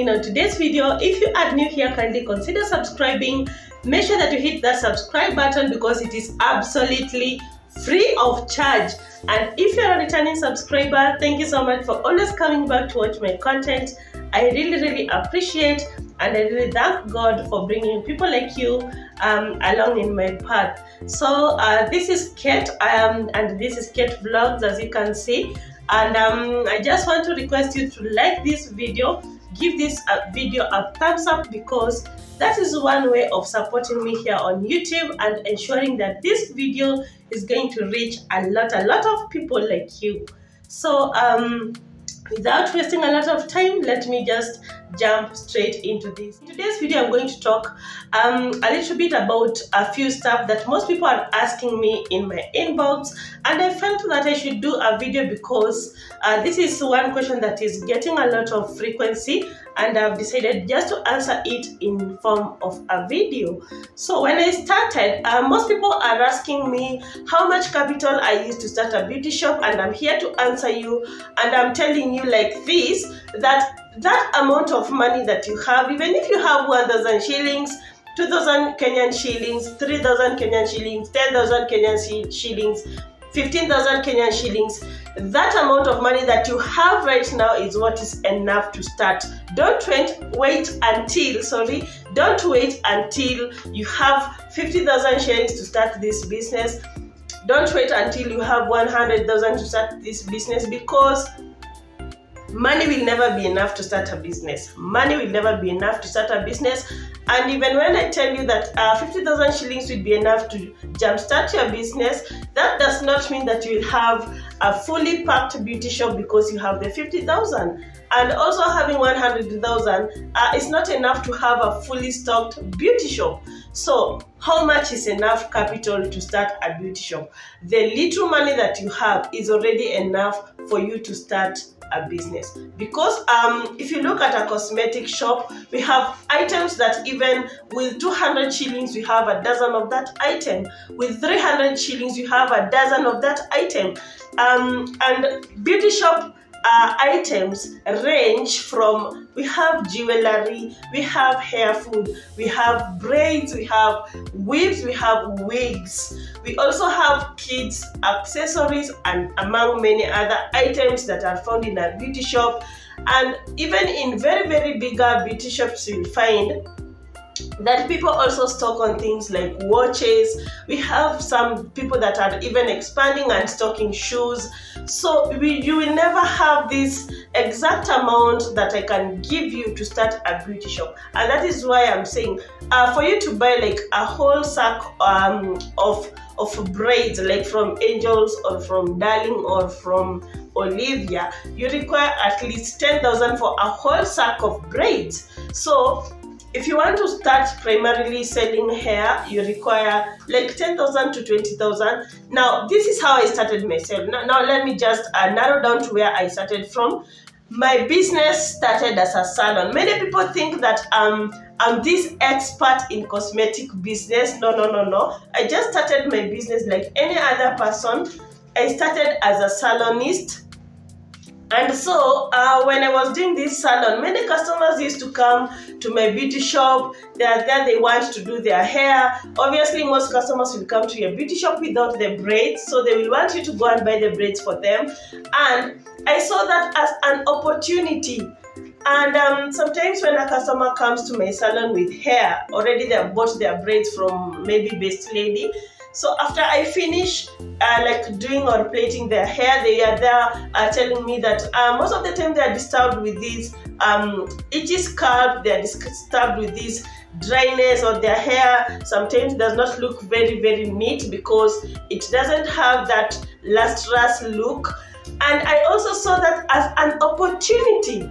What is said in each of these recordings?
on today's video. If you are new here, kindly consider subscribing. Make sure that you hit that subscribe button because it is absolutely free of charge. And if you're a returning subscriber, thank you so much for always coming back to watch my content. I really appreciate, and I really thank God for bringing people like you along in my path. So this is Kate, and this is Kate Vlogs, as you can see. And I just want to request you to like this video, give this video a thumbs up, because that is one way of supporting me here on YouTube and ensuring that this video is going to reach a lot of people like you. So without wasting a lot of time, let me just jump straight into this. In today's video, I'm going to talk a little bit about a few stuff that most people are asking me in my inbox, and I felt that I should do a video because this is one question that is getting a lot of frequency, and I've decided just to answer it in form of a video. So when I started, most people are asking me how much capital I used to start a beauty shop, and I'm here to answer you, and I'm telling you like this, that amount of money that you have, even if you have 1,000 shillings, 2,000 Kenyan shillings, 3,000 Kenyan shillings, 10,000 Kenyan shillings, 15,000 Kenyan shillings, that amount of money that you have right now is what is enough to start. Don't wait until you have 50,000 shillings to start this business. Don't wait until you have 100,000 to start this business, because money will never be enough to start a business. Money will never be enough to start a business. And even when I tell you that 50,000 shillings will be enough to jumpstart your business, that does not mean that you will have a fully packed beauty shop because you have the 50,000. And also having 100,000 is not enough to have a fully stocked beauty shop. So how much is enough capital to start a beauty shop? The little money that you have is already enough for you to start a business. Because if you look at a cosmetic shop, we have items that even with 200 shillings we have a dozen of that item. With 300 shillings you have a dozen of that item. And beauty shop items range from, we have jewelry, we have hair food, we have braids, we have weaves, we have wigs, we also have kids accessories, and among many other items that are found in a beauty shop. And even in very bigger beauty shops, you'll find that people also stock on things like watches. We have some people that are even expanding and stocking shoes. So you will never have this exact amount that I can give you to start a beauty shop. And that is why I'm saying for you to buy like a whole sack of braids, like from Angels or from Darling or from Olivia, you require at least 10,000 for a whole sack of braids. So if you want to start primarily selling hair, you require like 10,000 to 20,000. Now, this is how I started myself. Now let me just narrow down to where I started from. My business started as a salon. Many people think that I'm this expert in cosmetic business. No. I just started my business like any other person. I started as a salonist. And so when I was doing this salon, many customers used to come to my beauty shop. They are there, they want to do their hair. Obviously, most customers will come to your beauty shop without the braids, so they will want you to go and buy the braids for them. And I saw that as an opportunity. And sometimes when a customer comes to my salon with hair, already they have bought their braids from maybe Best Lady. So after I finish like doing or plaiting their hair, they are there telling me that most of the time they are disturbed with this itchy scalp, they are disturbed with this dryness, or their hair sometimes does not look very neat because it doesn't have that lustrous look. And I also saw that as an opportunity.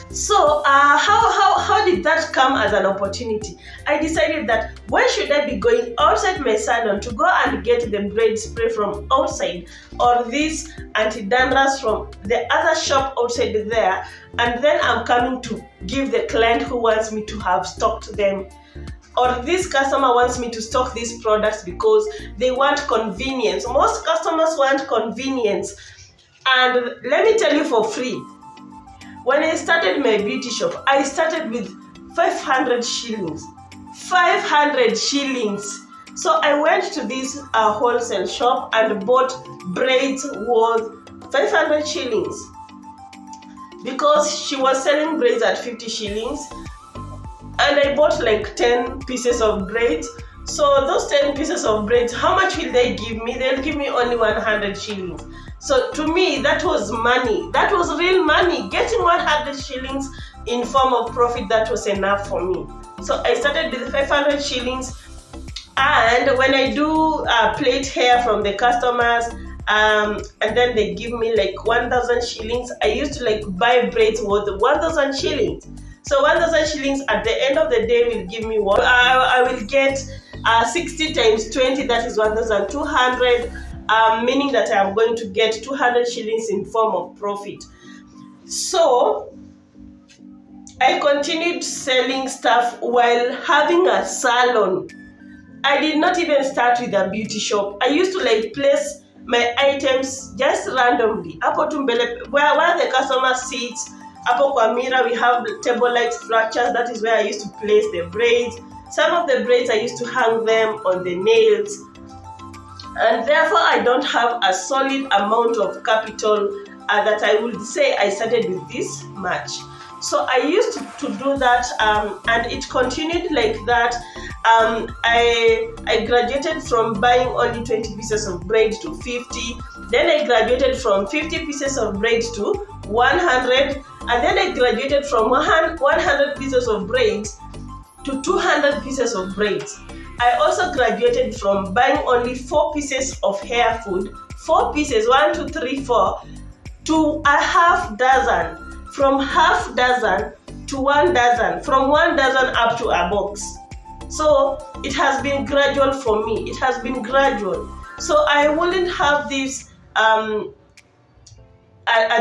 So how did that come as an opportunity? I decided that why should I be going outside my salon to go and get the braid spray from outside, or this anti-dandruff from the other shop outside there, and then I'm coming to give the client who wants me to have stocked them, or this customer wants me to stock these products because they want convenience. Most customers want convenience, and let me tell you for free, When I started my beauty shop, I started with 500 shillings. 500 shillings. So I went to this wholesale shop and bought braids worth 500 shillings because she was selling braids at 50 shillings, and I bought like 10 pieces of braids. So those 10 pieces of braids, how much will they give me? They'll give me only 100 shillings. So to me, that was money. That was real money. Getting 100 shillings in form of profit, that was enough for me. So I started with 500 shillings. And when I do plait hair from the customers, and then they give me like 1,000 shillings, I used to like buy braids worth 1,000 shillings. So 1,000 shillings at the end of the day will give me what? I will get 60 times 20, that is 1,200, meaning that I am going to get 200 shillings in form of profit. So I continued selling stuff while having a salon. I did not even start with a beauty shop. I used to like place my items just randomly. Hapo tu mbele, where the customer sits, hapo kwa mirror we have table-like structures. That is where I used to place the braids. Some of the braids I used to hang them on the nails. And therefore I don't have a solid amount of capital that I would say I started with this much. So I used to do that, and it continued like that. I graduated from buying only 20 pieces of braid to 50. Then I graduated from 50 pieces of braid to 100. And then I graduated from 100 pieces of braids to 200 pieces of braids. I also graduated from buying only 4 pieces of hair food, 4 pieces, 1, 2, 3, 4, to a half dozen. From half dozen to 1 dozen, from 1 dozen up to a box. So it has been gradual for me. It has been gradual. So I wouldn't have this a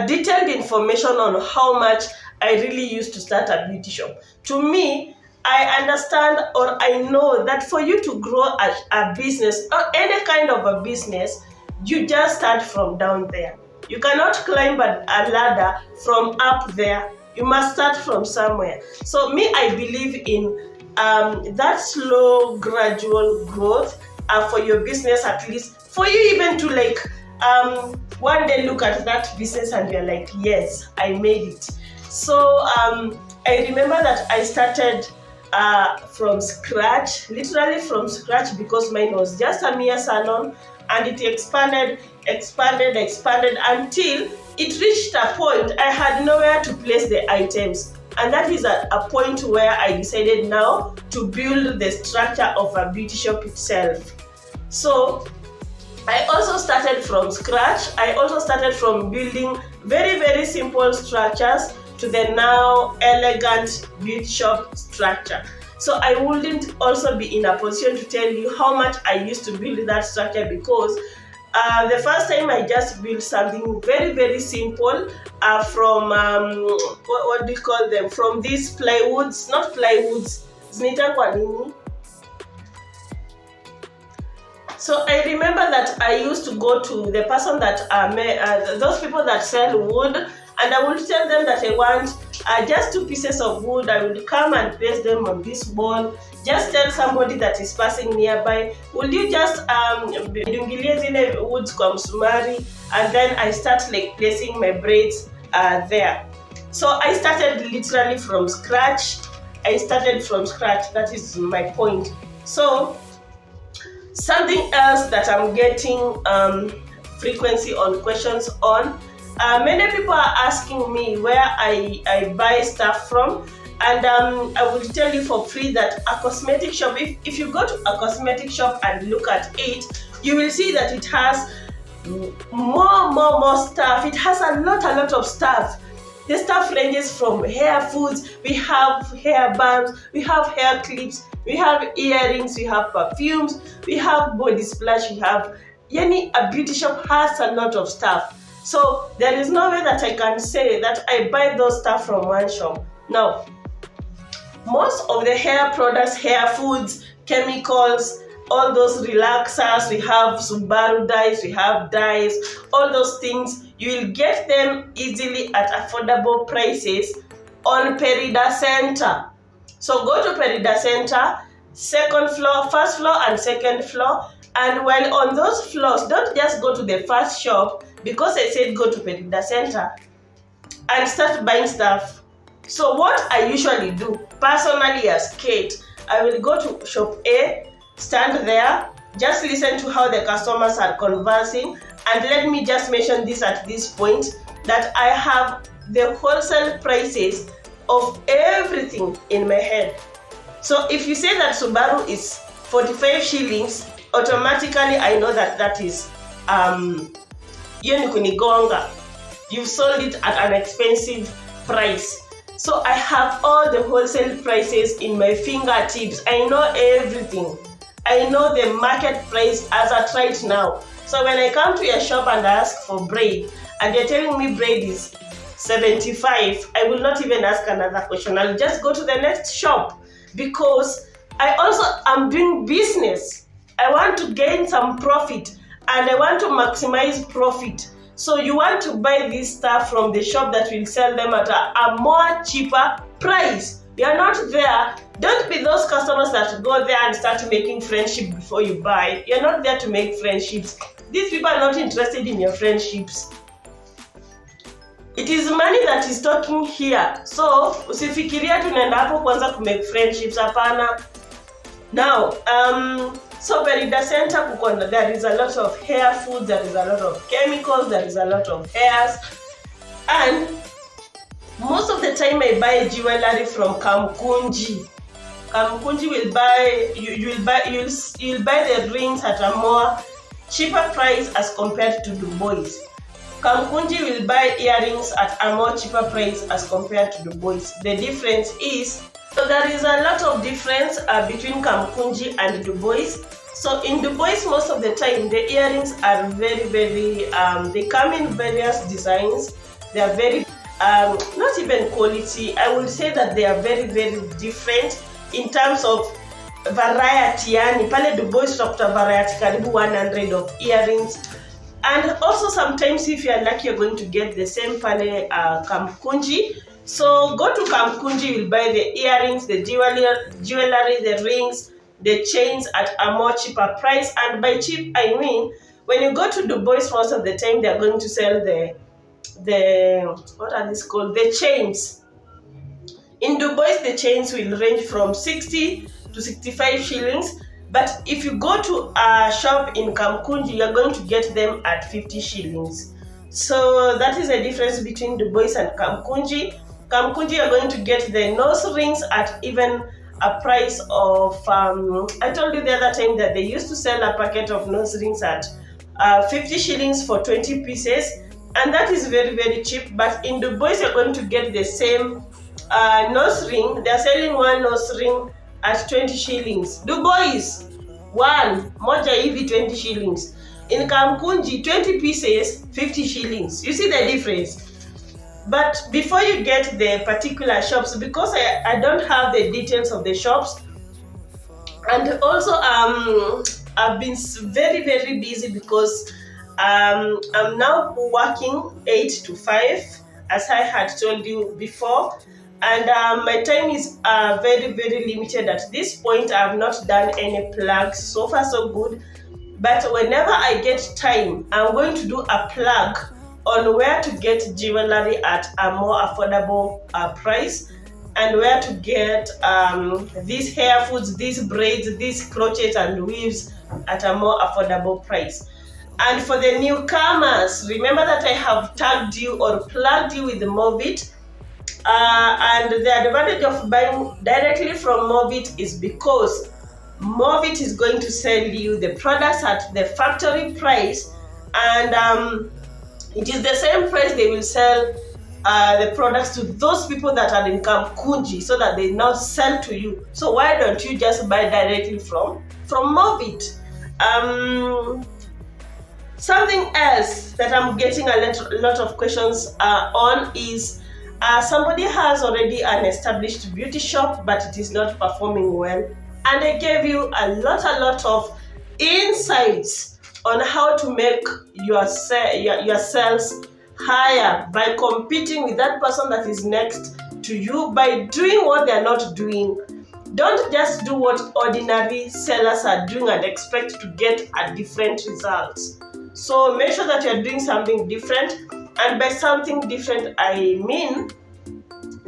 detailed information on how much I really used to start a beauty shop. To me, I understand, or I know that for you to grow a business or any kind of a business, you just start from down there. You cannot climb a ladder from up there. You must start from somewhere. So me, I believe in that slow, gradual growth for your business, at least for you even to like one day look at that business and you're like, yes, I made it. So I remember that I started from scratch, literally from scratch, because mine was just a mere salon, and it expanded until it reached a point I had nowhere to place the items. And that is a point where I decided now to build the structure of a beauty shop itself. So I also started from scratch. I also started from building very, very simple structures to the now elegant beauty shop structure. So I wouldn't also be in a position to tell you how much I used to build that structure, because the first time I just built something very, very simple from, what do you call them? From these plywoods, not plywoods, zinaitwa kwa nini? So I remember that I used to go to the person that, those people that sell wood, and I would tell them that I want just 2 pieces of wood. I would come and place them on this wall. Just tell somebody that is passing nearby, will you just dungilie zile woods kwa msumari, and then I start like placing my braids there. So I started literally from scratch. That is my point. So something else that I'm getting frequency on questions on, many people are asking me where I buy stuff from. And I will tell you for free that a cosmetic shop, if you go to a cosmetic shop and look at it, you will see that it has more stuff. It has a lot of stuff. The stuff ranges from hair foods, we have hair bands, we have hair clips, we have earrings, we have perfumes, we have body splash, we have, a beauty shop has a lot of stuff. So there is no way that I can say that I buy those stuff from one shop. No. Most of the hair products, hair foods, chemicals, all those relaxers, we have Subaru dyes, we have dyes, all those things, You will get them easily at affordable prices on Perida Center. So go to Perida Center, second floor, first floor and second floor. And while on those floors, don't just go to the first shop because I said go to Perida Center and start buying stuff. So what I usually do, personally as Kate, I will go to shop A, stand there, just listen to how the customers are conversing, and let me just mention this at this point, that I have the wholesale prices of everything in my head. So if you say that Subaru is 45 shillings, automatically I know that that is you've sold it at an expensive price. So I have all the wholesale prices in my fingertips. I know everything. I know the market price as at right now. So when I come to your shop and ask for braid, and you're telling me braid is 75, I will not even ask another question. I'll just go to the next shop, because I also am doing business. I want to gain some profit and I want to maximize profit. So you want to buy this stuff from the shop that will sell them at a more cheaper price. You're not there. Don't be those customers that go there and start making friendship before you buy. You're not there to make friendships. These people are not interested in your friendships. It is money that is talking here. So usifikiria tunaenda hapo kwanza to make friendships, hapana. Now, so Perida Center, there is a lot of hair food, there is a lot of chemicals, there is a lot of hairs, and most of the time I buy jewelry from Kamukunji. Kamukunji will buy you'll buy the rings at a more cheaper price as compared to dubois. Kamukunji will buy earrings at a more cheaper price as compared to dubois. The difference is, so there is a lot of difference between Kamukunji and dubois. So in dubois, most of the time the earrings are very, they come in various designs. They are very not even quality. I would say that they are very, very different in terms of variety. Yani pale dubois tutakuta variety karibu 100 of earrings. And also sometimes if you are lucky, you're going to get the same pale Kamukunji. So go to Kamukunji, you'll buy the earrings, the jewelry, the rings, the chains at a more cheaper price. And by cheap, I mean, when you go to dubois, most of the time they're going to sell the what are these called? The chains. In dubois, the chains will range from 60 to 65 shillings. But if you go to a shop in Kamukunji, you're going to get them at 50 shillings. So that is the difference between dubois and Kamukunji. Kamukunji, you're going to get the nose rings at even a price of, I told you the other time that they used to sell a packet of nose rings at 50 shillings for 20 pieces. And that is very, very cheap. But in dubois, you're going to get the same nose ring. They're selling one nose ring at 20 shillings. Dubois, one, moja hivi 20 shillings. In Kamukunji, 20 pieces, 50 shillings. You see the difference? But before you get the particular shops, because I don't have the details of the shops, and also I've been very, very busy because I'm now working 8 to 5, as I had told you before. And my time is very, very limited at this point. I have not done any plugs. So far, so good. But whenever I get time, I'm going to do a plug on where to get jewelry at a more affordable price, and where to get these hair foods, these braids, these crochets and weaves at a more affordable price. And for the newcomers, remember that I have tagged you or plugged you with the Movit. And the advantage of buying directly from Movit is because Movit is going to sell you the products at the factory price, and it is the same price they will sell the products to those people that are in Kamukunji, so that they now sell to you. So why don't you just buy directly from Movit? Something else that I'm getting a lot of questions on is somebody has already an established beauty shop, but it is not performing well. And I gave you a lot of insights on how to make your sales higher by competing with that person that is next to you, by doing what they are not doing. Don't just do what ordinary sellers are doing and expect to get a different result. So make sure that you're doing something different. And by something different, I mean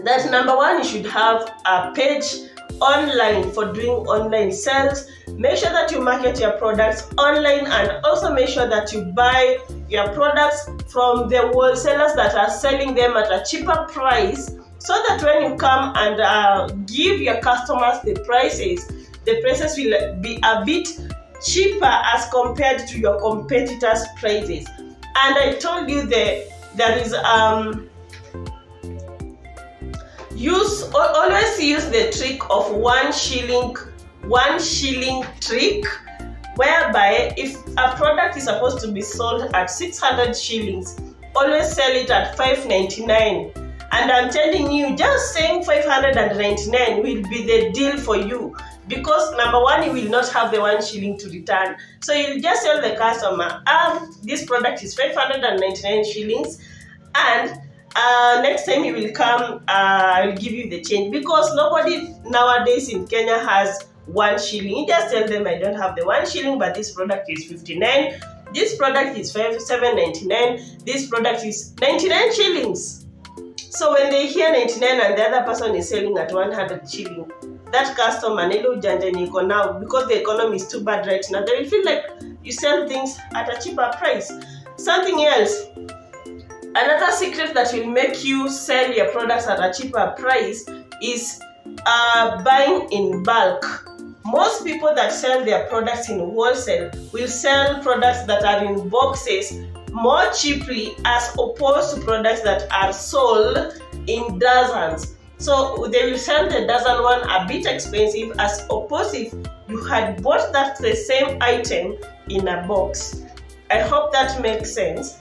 that number one, you should have a page online for doing online sales. Make sure that you market your products online, and also make sure that you buy your products from the wholesalers that are selling them at a cheaper price, so that when you come and give your customers the prices will be a bit cheaper as compared to your competitors' prices. And I told you there is always use the trick of 1 shilling trick, whereby if a product is supposed to be sold at 600 shillings, always sell it at 599. And I'm telling you, just saying 599 will be the deal for you, because number one, you will not have the 1 shilling to return. So you'll just tell the customer, this product is 599 shillings, and next time you will come, I will give you the change, because nobody nowadays in Kenya has 1 shilling. You just tell them, I don't have the 1 shilling, but this product is 59. This product is 799. This product is 99 shillings. So when they hear 99 and the other person is selling at 100 shilling, that customer, now, because the economy is too bad right now, they will feel like you sell things at a cheaper price. Something else, another secret that will make you sell your products at a cheaper price is buying in bulk. Most people that sell their products in wholesale will sell products that are in boxes more cheaply, as opposed to products that are sold in dozens. So they will sell the dozen one a bit expensive, as opposed if you had bought the same item in a box. I hope that makes sense.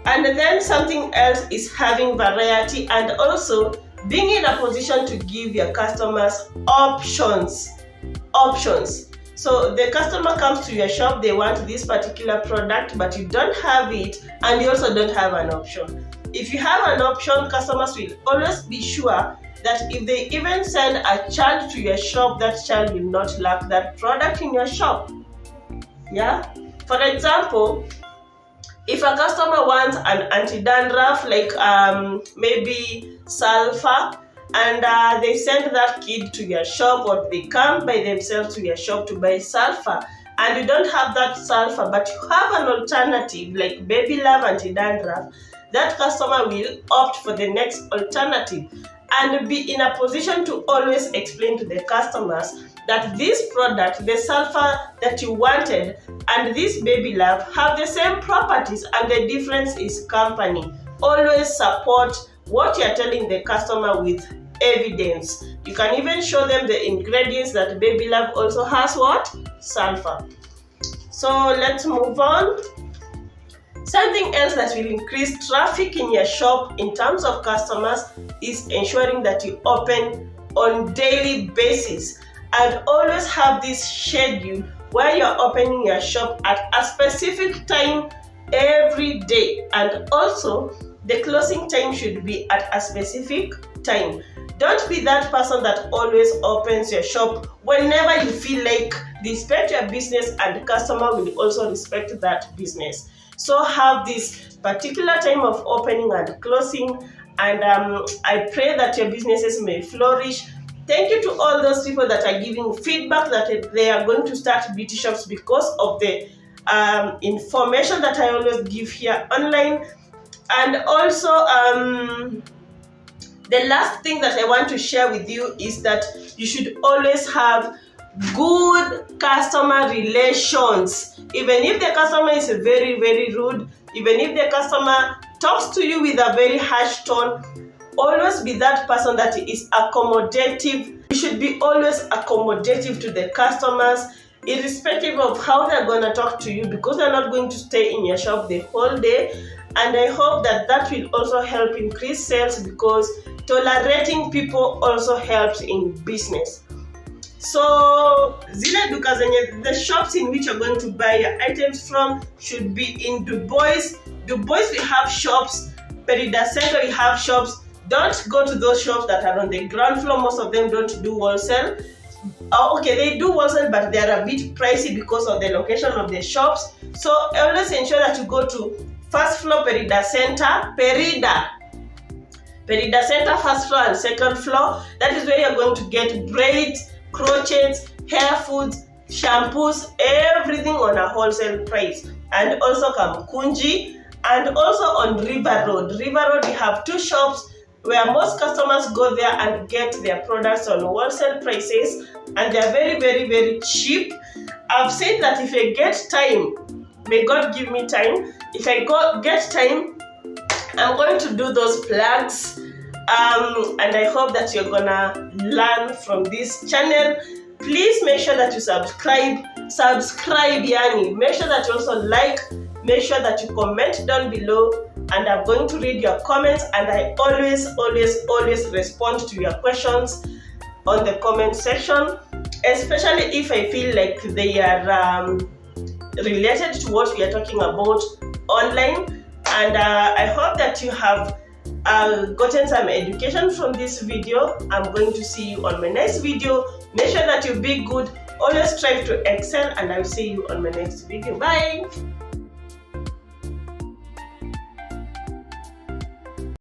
And then something else is having variety, and also being in a position to give your customers options. So the customer comes to your shop, they want this particular product, but you don't have it, and you also don't have an option. If you have an option, customers will always be sure that if they even send a child to your shop, that child will not lack that product in your shop. Yeah? For example, if a customer wants an anti-dandruff, like maybe sulfur, and they send that kid to your shop, or they come by themselves to your shop to buy sulfur, and you don't have that sulfur, but you have an alternative like Baby Love anti-dandruff, that customer will opt for the next alternative and be in a position to always explain to the customers that this product, the sulfur that you wanted, and this Baby Love have the same properties, and the difference is company. Always support what you're telling the customer with evidence. You can even show them the ingredients that Baby Love also has what? Sulfur. So let's move on. Something else that will increase traffic in your shop in terms of customers is ensuring that you open on daily basis, and always have this schedule where you're opening your shop at a specific time every day, and also the closing time should be at a specific time. Don't be that person that always opens your shop whenever you feel like. Respect your business, and the customer will also respect that business. So have this particular time of opening and closing, and I pray that your businesses may flourish. Thank you to all those people that are giving feedback that they are going to start beauty shops because of the information that I always give here online. And also, the last thing that I want to share with you is that you should always have good customer relations. Even if the customer is very, very rude, even if the customer talks to you with a very harsh tone, always be that person that is accommodative. You should be always accommodative to the customers, irrespective of how they're going to talk to you, because they're not going to stay in your shop the whole day. And I hope that that will also help increase sales, because tolerating people also helps in business. So zile duka zenye, the shops in which you're going to buy your items from should be in Dubois. Dubois we have shops, Perida Center we have shops. Don't go to those shops that are on the ground floor. Most of them don't do wholesale. Okay, they do wholesale, but they are a bit pricey because of the location of the shops. So always ensure that you go to first floor Perida Center, Perida Center, first floor and second floor. That is where you're going to get braids, crochets, hair foods, shampoos, everything on a wholesale price. And also kamukunji, and also on River Road. River Road, we have 2 shops where most customers go there and get their products on wholesale prices, and they're very, very, very cheap. I've said that if I get time, may God give me time, if I get time, I'm going to do those plugs, and I hope that you're gonna learn from this channel. Please make sure that you subscribe, yani. Make sure that you also like, make sure that you comment down below, and I'm going to read your comments, and I always respond to your questions on the comment section, especially if I feel like they are related to what we are talking about online. And I hope that you have gotten some education from this video. I'm going to see you on my next video. Make sure that you be good, always strive to excel, and I'll see you on my next video. Bye.